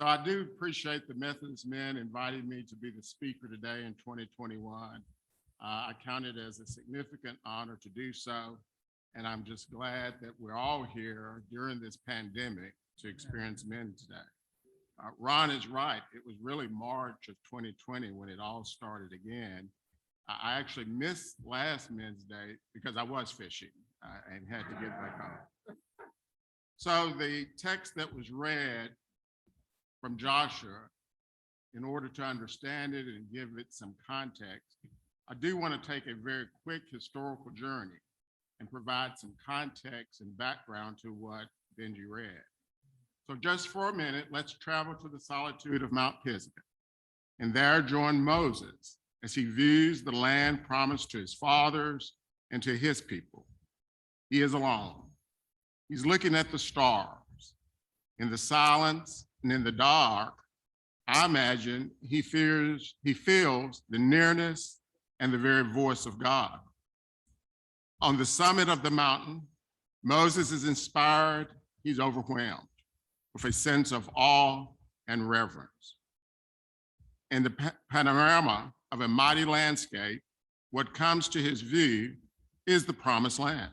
So I do appreciate the Methodist men inviting me to be the speaker today in 2021. I count it as a significant honor to do so. And I'm just glad that we're all here during this pandemic to experience men today. Ron is right. It was really March of 2020 when it all started again. I actually missed last Men's Day because I was fishing and had to get back home. So the text that was read from Joshua, in order to understand it and give it some context, I do want to take a very quick historical journey and provide some context and background to what Benji read. So just for a minute, let's travel to the solitude of Mount Pisgah and there join Moses as he views the land promised to his fathers and to his people. He is alone. He's looking at the stars. In the silence and in the dark, I imagine he feels the nearness and the very voice of God. On the summit of the mountain, Moses is inspired, he's overwhelmed with a sense of awe and reverence. In the panorama of a mighty landscape, what comes to his view is the promised land.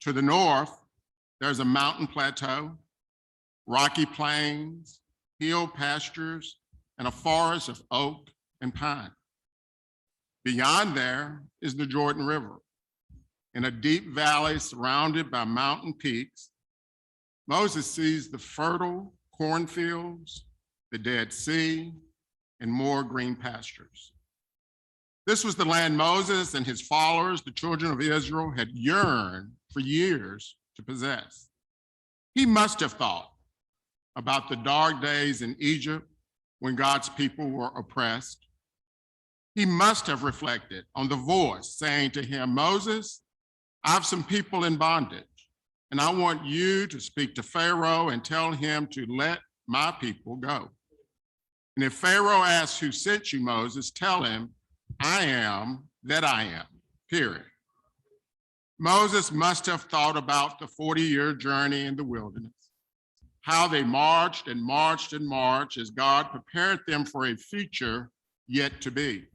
To the north, there's a mountain plateau, rocky plains, hill pastures, and a forest of oak and pine. Beyond there is the Jordan River. In a deep valley surrounded by mountain peaks, Moses sees the fertile cornfields, the Dead Sea, and more green pastures. This was the land Moses and his followers, the children of Israel, had yearned for years to possess. He must have thought about the dark days in Egypt when God's people were oppressed. He must have reflected on the voice saying to him, Moses, I have some people in bondage, and I want you to speak to Pharaoh and tell him to let my people go. And if Pharaoh asks who sent you, Moses, tell him, I am that I am, period. Moses must have thought about the 40-year journey in the wilderness, how they marched and marched and marched as God prepared them for a future yet to be.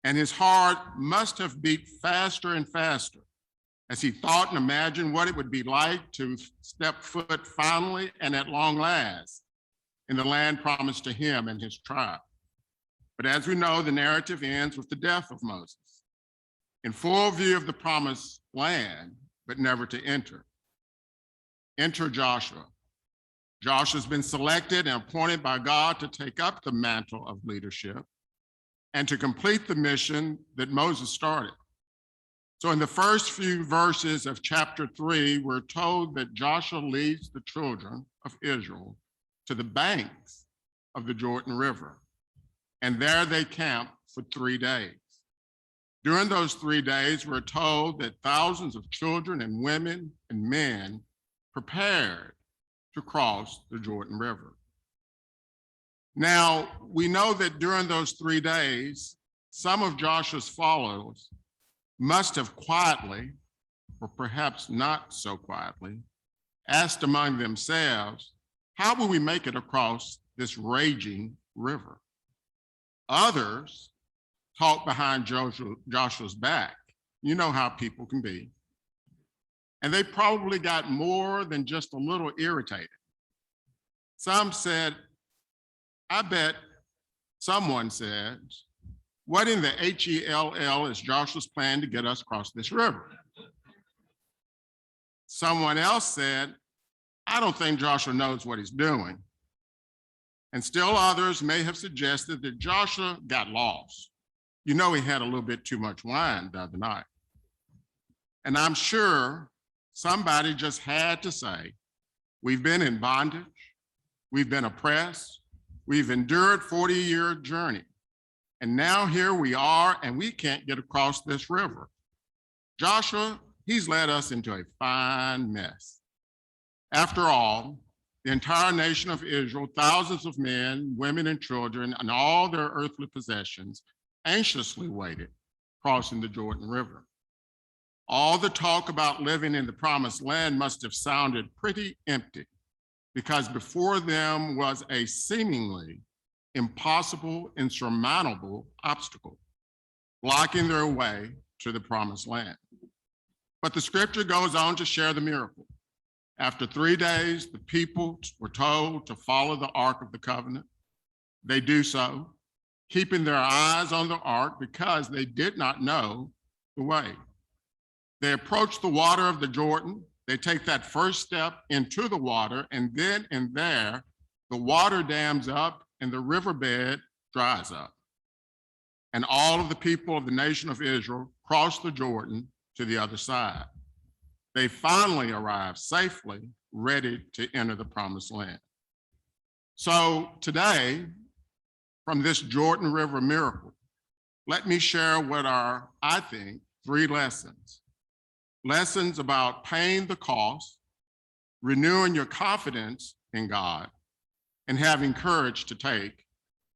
And his heart must have beat faster and faster as he thought and imagined what it would be like to step foot finally and at long last in the land promised to him and his tribe. But as we know, the narrative ends with the death of Moses, in full view of the promised land, but never to enter. Enter Joshua. Joshua's been selected and appointed by God to take up the mantle of leadership and to complete the mission that Moses started. So in the first few verses of chapter 3, we're told that Joshua leads the children of Israel to the banks of the Jordan River. And there they camp for 3 days. During those 3 days, we're told that thousands of children and women and men prepared to cross the Jordan River. Now, we know that during those 3 days, some of Joshua's followers must have quietly, or perhaps not so quietly, asked among themselves, how will we make it across this raging river? Others talked behind Joshua's back. You know how people can be. And they probably got more than just a little irritated. Some said, I bet, someone said, what in the HELL is Joshua's plan to get us across this river? Someone else said, I don't think Joshua knows what he's doing. And still others may have suggested that Joshua got lost. You know, he had a little bit too much wine the other night. And I'm sure somebody just had to say, we've been in bondage, we've been oppressed, we've endured 40-year journey. And now here we are, and we can't get across this river. Joshua, he's led us into a fine mess. After all, the entire nation of Israel, thousands of men, women, and children, and all their earthly possessions, anxiously waited crossing the Jordan River. All the talk about living in the promised land must have sounded pretty empty because before them was a seemingly impossible, insurmountable obstacle, blocking their way to the promised land. But the scripture goes on to share the miracle. After 3 days, the people were told to follow the Ark of the Covenant. They do so, keeping their eyes on the ark because they did not know the way. They approach the water of the Jordan. They take that first step into the water, and then and there, the water dams up and the riverbed dries up. And all of the people of the nation of Israel cross the Jordan to the other side. They finally arrive safely, ready to enter the promised land. So today, from this Jordan River miracle, let me share what are, I think, 3 lessons. Lessons about paying the cost, renewing your confidence in God, and having courage to take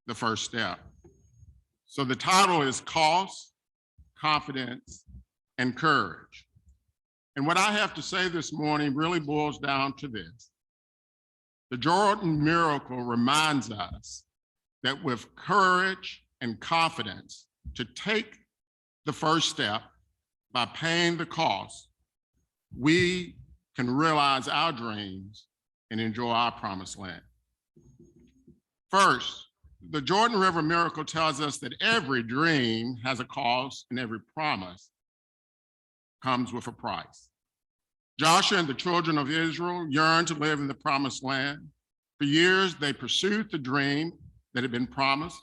the first step. So the title is Cost, Confidence, and Courage. And what I have to say this morning really boils down to this. The Jordan miracle reminds us that with courage and confidence to take the first step by paying the cost, we can realize our dreams and enjoy our promised land. First, the Jordan River miracle tells us that every dream has a cost and every promise comes with a price. Joshua and the children of Israel yearned to live in the promised land. For years, they pursued the dream that had been promised,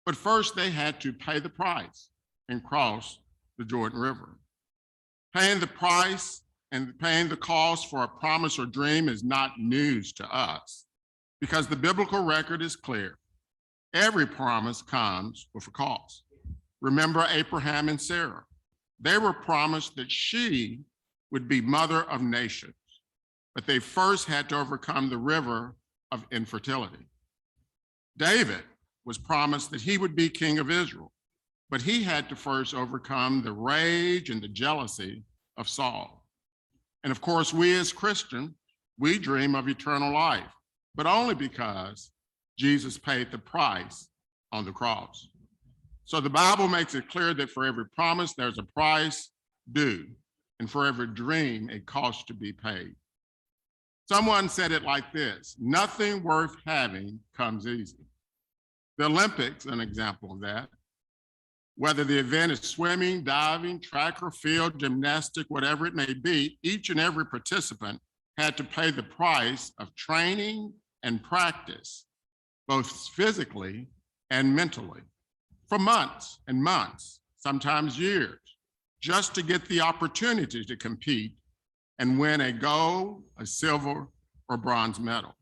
but first they had to pay the price and cross the Jordan River. Paying the price and paying the cost for a promise or dream is not news to us because the biblical record is clear. Every promise comes with a cost. Remember Abraham and Sarah. They were promised that she would be mother of nations, but they first had to overcome the river of infertility. David was promised that he would be king of Israel, but he had to first overcome the rage and the jealousy of Saul. And of course, we as Christians, we dream of eternal life, but only because Jesus paid the price on the cross. So the Bible makes it clear that for every promise, there's a price due, and for every dream, a cost to be paid. Someone said it like this: nothing worth having comes easy. The Olympics, an example of that. Whether the event is swimming, diving, track or field, gymnastic, whatever it may be, each and every participant had to pay the price of training and practice, both physically and mentally, for months and months, sometimes years, just to get the opportunity to compete and win a gold, a silver, or bronze medal.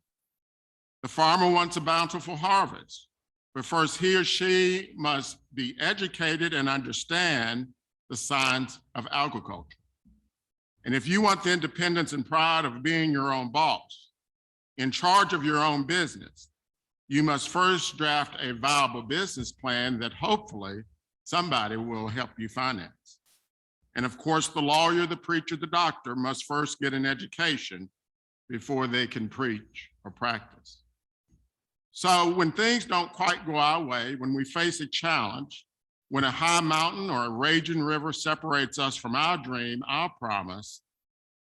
The farmer wants a bountiful harvest, but first he or she must be educated and understand the science of agriculture. And if you want the independence and pride of being your own boss, in charge of your own business, you must first draft a viable business plan that hopefully somebody will help you finance. And of course, the lawyer, the preacher, the doctor must first get an education before they can preach or practice. So when things don't quite go our way, when we face a challenge, when a high mountain or a raging river separates us from our dream, our promise,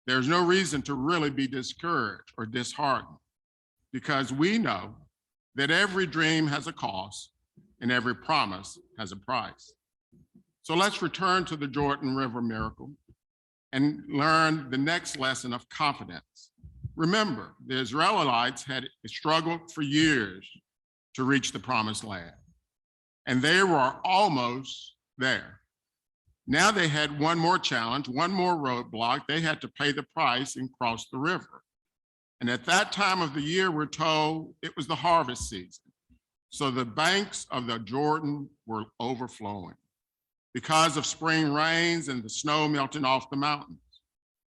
there's no reason to really be discouraged or disheartened because we know that every dream has a cost and every promise has a price. So let's return to the Jordan River miracle and learn the next lesson of confidence. Remember, the Israelites had struggled for years to reach the promised land, and they were almost there. Now they had one more challenge, one more roadblock. They had to pay the price and cross the river. And at that time of the year, we're told it was the harvest season. So the banks of the Jordan were overflowing because of spring rains and the snow melting off the mountains.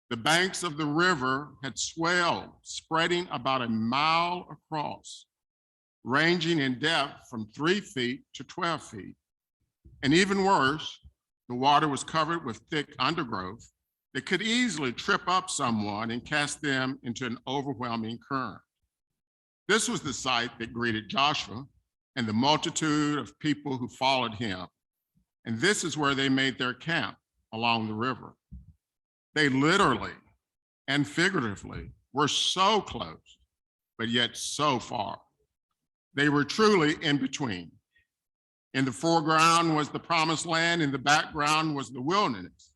The banks of the river had swelled, spreading about a mile across, ranging in depth from 3 feet to 12 feet. And even worse, the water was covered with thick undergrowth that could easily trip up someone and cast them into an overwhelming current. This was the sight that greeted Joshua and the multitude of people who followed him. And this is where they made their camp, along the river. They literally and figuratively were so close, but yet so far. They were truly in between. In the foreground was the promised land, in the background was the wilderness.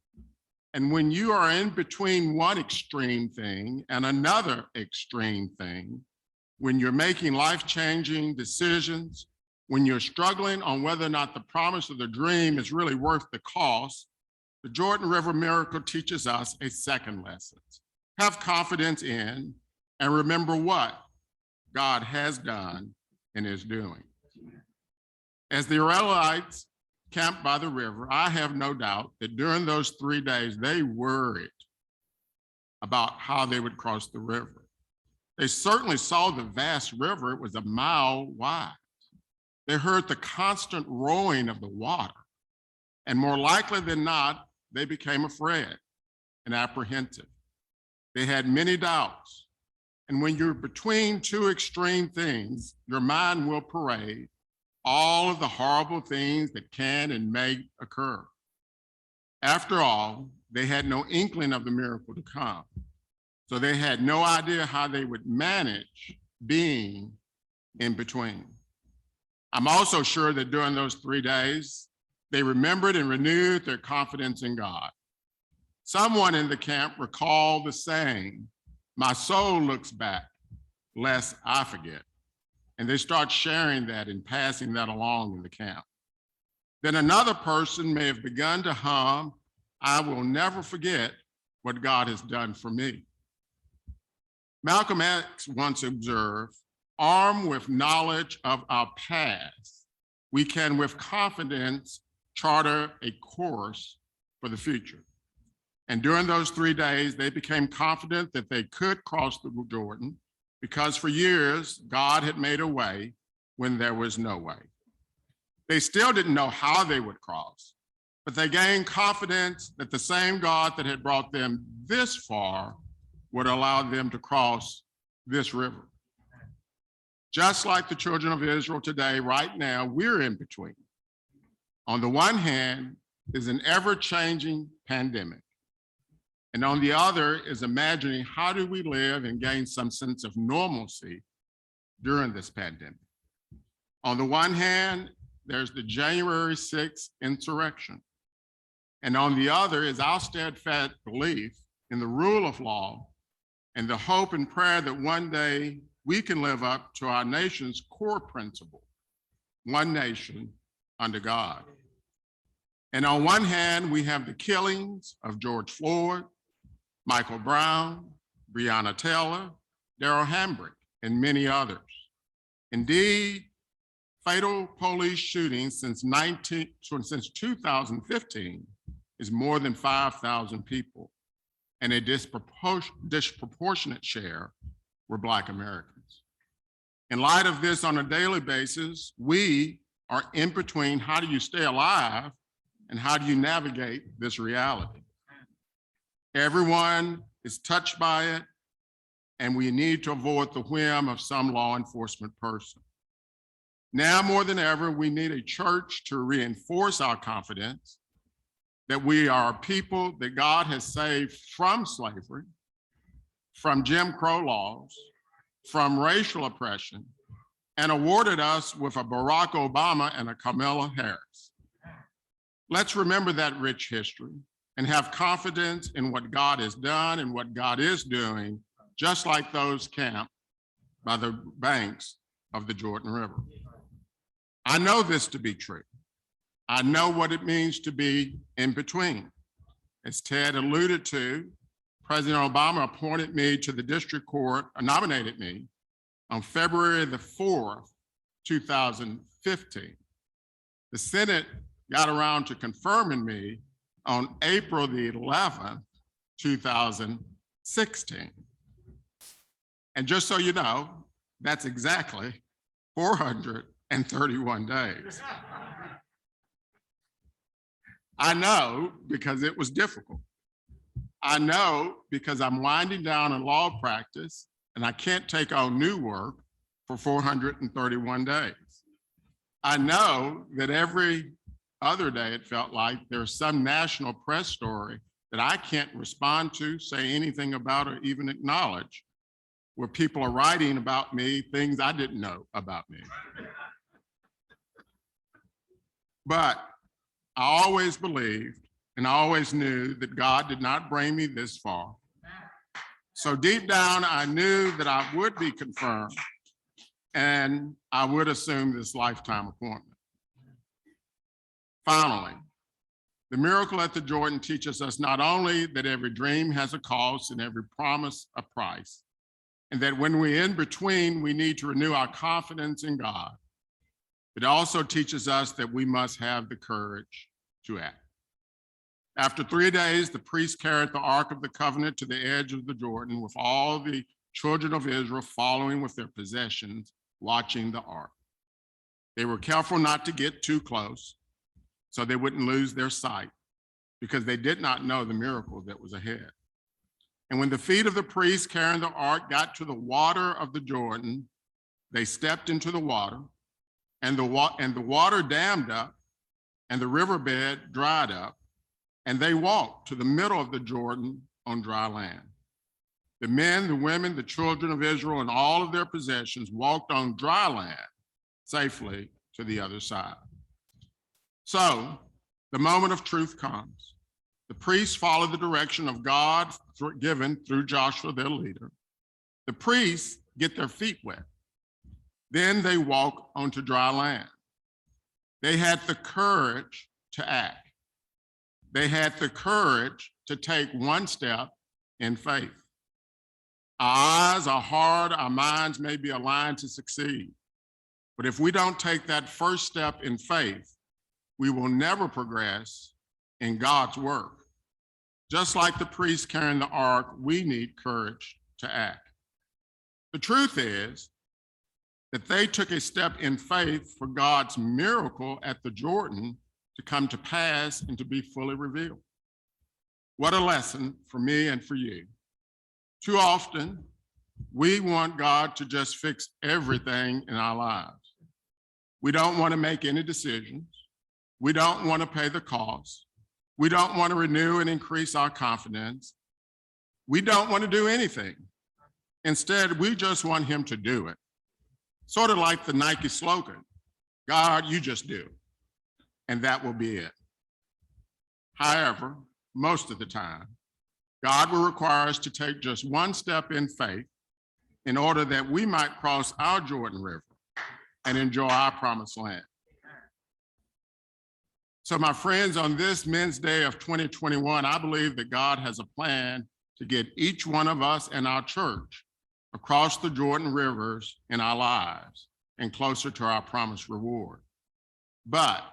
And when you are in between one extreme thing and another extreme thing, when you're making life-changing decisions, when you're struggling on whether or not the promise of the dream is really worth the cost, the Jordan River miracle teaches us a second lesson. Have confidence in and remember what God has done and is doing. As the Israelites camped by the river, I have no doubt that during those 3 days, they worried about how they would cross the river. They certainly saw the vast river. It was a mile wide. They heard the constant roaring of the water. And more likely than not, they became afraid and apprehensive. They had many doubts. And when you're between two extreme things, your mind will parade all of the horrible things that can and may occur. After all, they had no inkling of the miracle to come. So they had no idea how they would manage being in between. I'm also sure that during those 3 days, they remembered and renewed their confidence in God. Someone in the camp recalled the saying, "My soul looks back, lest I forget." And they start sharing that and passing that along in the camp. Then another person may have begun to hum, "I will never forget what God has done for me." Malcolm X once observed, armed with knowledge of our past, we can with confidence charter a course for the future. And during those 3 days, they became confident that they could cross the Jordan because for years, God had made a way when there was no way. They still didn't know how they would cross, but they gained confidence that the same God that had brought them this far would allow them to cross this river. Just like the children of Israel today, right now, we're in between. On the one hand is an ever-changing pandemic. And on the other is imagining how do we live and gain some sense of normalcy during this pandemic. On the one hand, there's the January 6th insurrection. And on the other is our steadfast belief in the rule of law and the hope and prayer that one day we can live up to our nation's core principle, one nation under God. And on one hand, we have the killings of George Floyd, Michael Brown, Breonna Taylor, Darrell Hambrick, and many others. Indeed, fatal police shootings since 2015 is more than 5,000 people, and a disproportionate share were Black Americans. In light of this on a daily basis, we are in between how do you stay alive and how do you navigate this reality? Everyone is touched by it, and we need to avoid the whim of some law enforcement person. Now more than ever, we need a church to reinforce our confidence that we are a people that God has saved from slavery, from Jim Crow laws, from racial oppression, and awarded us with a Barack Obama and a Kamala Harris. Let's remember that rich history and have confidence in what God has done and what God is doing, just like those camped by the banks of the Jordan River. I know this to be true. I know what it means to be in between. As Ted alluded to, President Obama appointed me to the district court, nominated me on February the 4th, 2015. The Senate got around to confirming me on April the 11th, 2016. And just so you know, that's exactly 431 days. I know because it was difficult. I know because I'm winding down in law practice and I can't take on new work for 431 days. I know that every other day it felt like there's some national press story that I can't respond to, say anything about, or even acknowledge, where people are writing about me things I didn't know about me. But I always believed and I always knew that God did not bring me this far. So deep down, I knew that I would be confirmed and I would assume this lifetime appointment. Finally, the miracle at the Jordan teaches us not only that every dream has a cost and every promise a price, and that when we're in between, we need to renew our confidence in God. It also teaches us that we must have the courage to act. After 3 days, the priests carried the Ark of the Covenant to the edge of the Jordan with all the children of Israel following with their possessions, watching the Ark. They were careful not to get too close so they wouldn't lose their sight because they did not know the miracle that was ahead. And when the feet of the priests carrying the Ark got to the water of the Jordan, they stepped into the water, and the water dammed up, and the riverbed dried up, and they walked to the middle of the Jordan on dry land. The men, the women, the children of Israel, and all of their possessions walked on dry land safely to the other side. So the moment of truth comes. The priests follow the direction of God given through Joshua, their leader. The priests get their feet wet. Then they walk onto dry land. They had the courage to act. They had the courage to take one step in faith. Our eyes, our heart, our minds may be aligned to succeed. But if we don't take that first step in faith, we will never progress in God's work. Just like the priests carrying the ark, we need courage to act. The truth is that they took a step in faith for God's miracle at the Jordan to come to pass and to be fully revealed. What a lesson for me and for you. Too often, we want God to just fix everything in our lives. We don't want to make any decisions. We don't want to pay the cost. We don't want to renew and increase our confidence. We don't want to do anything. Instead, we just want him to do it. Sort of like the Nike slogan, God, you just do, and that will be it. However, most of the time, God will require us to take just one step in faith in order that we might cross our Jordan River and enjoy our promised land. So my friends, on this Men's Day of 2021, I believe that God has a plan to get each one of us and our church across the Jordan rivers in our lives and closer to our promised reward. But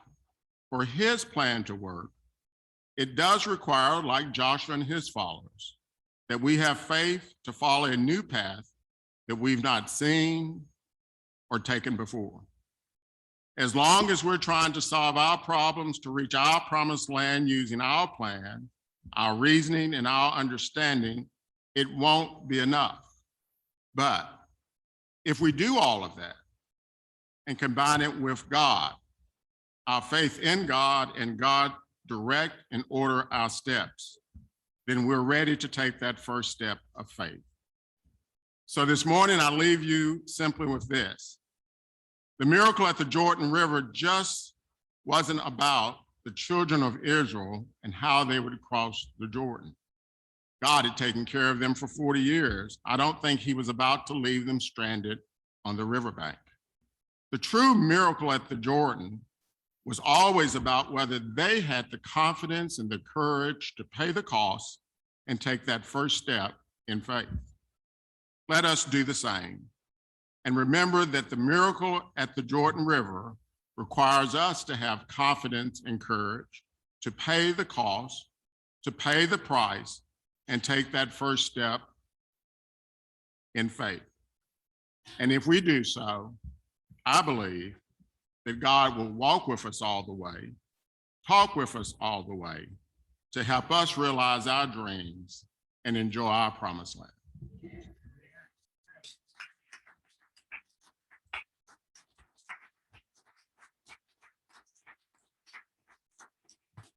for his plan to work, it does require, like Joshua and his followers, that we have faith to follow a new path that we've not seen or taken before. As long as we're trying to solve our problems to reach our promised land using our plan, our reasoning, and our understanding, it won't be enough. But if we do all of that and combine it with God, our faith in God, and God direct and order our steps, then we're ready to take that first step of faith. So this morning, I leave you simply with this. The miracle at the Jordan River just wasn't about the children of Israel and how they would cross the Jordan. God had taken care of them for 40 years. I don't think he was about to leave them stranded on the riverbank. The true miracle at the Jordan was always about whether they had the confidence and the courage to pay the cost and take that first step in faith. Let us do the same. And remember that the miracle at the Jordan River requires us to have confidence and courage to pay the cost, to pay the price, and take that first step in faith. And if we do so, I believe that God will walk with us all the way, talk with us all the way, to help us realize our dreams and enjoy our promised land.